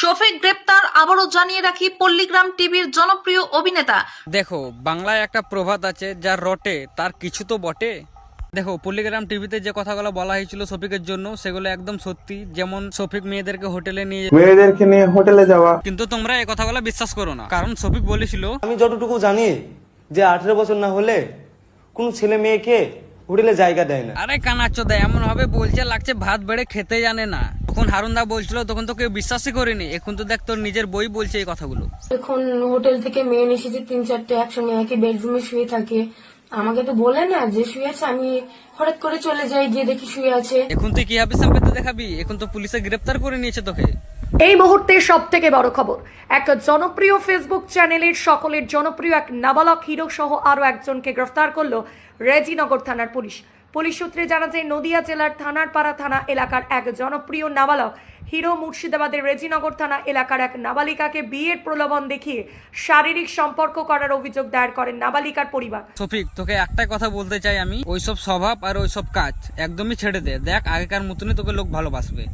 শফিক গ্রেপ্তার, আবারও জানিয়ে রাখি পল্লীগ্রাম টিভির জনপ্রিয় অভিনেতা। দেখো, বাংলায় একটা প্রবাদ আছে, যার রটে তার কিছু তো বটে। দেখো, পল্লীগ্রাম টিভিতে যে কথাগুলো বলা হয়েছিল শফিকের জন্য, সেগুলো একদম সত্যি। যেমন শফিক মেয়েদেরকে নিয়ে হোটেলে যাওয়া, কিন্তু তোমরা এই কথাগুলো বিশ্বাস করো না, কারণ শফিক বলেছিল, আমি যতটুকু জানি যে 18 বছর না হলে কোনো ছেলে মেয়েকে হোটেলে জায়গা দেয় না। আরে কানাচ্চোদা, এমন ভাবে বলছে লাগছে ভাত বেড়ে খেতে জানে না। তখন হারুনদা বলছিল, তখন তো কেউ বিশ্বাসই করেনি। এখন তো দেখ, তোর নিজের বই বলছে এই কথাগুলো। এখন হোটেল থেকে মেয়ে এসেছে, 3-4টে একসঙ্গে একই বেডরুমে শুয়ে থাকে। আমাকে তো বলে না যে শুয়ে আছে, আমি হঠাৎ করে চলে যাই, গিয়ে দেখি শুয়ে আছে। এখন তুই কি হাবি সম্পত্তি দেখাবি? এখন তো পুলিশে গ্রেপ্তার করে নিয়েছে তোকে। এই মুহূর্তে সব থেকে বড় খবর, এক জনপ্রিয় ফেসবুক চ্যানেলের সকলের জনপ্রিয় এক নাবালক হিরো সহ আরো একজনকে গ্রেফতার করলো রেজিনগর থানার পুলিশ। পুলিশ সূত্রে জানা যায়, নদিয়া জেলার থানারপাড়া থানা এলাকার এক জনপ্রিয় নাবালক হিরো মুর্শিদাবাদের রেজিনগর থানা এলাকার এক নাবালিকাকে বিয়ের প্রলোভন দেখিয়ে শারীরিক সম্পর্ক করার অভিযোগ দায়ের করেন নাবালিকার পরিবার। শফিক, তোকে একটাই কথা বলতে চাই আমি, ওইসব স্বভাব আর ওইসব কাজ একদমই ছেড়ে দে। দেখ, আগেকার মতনই তোকে লোক ভালোবাসবে।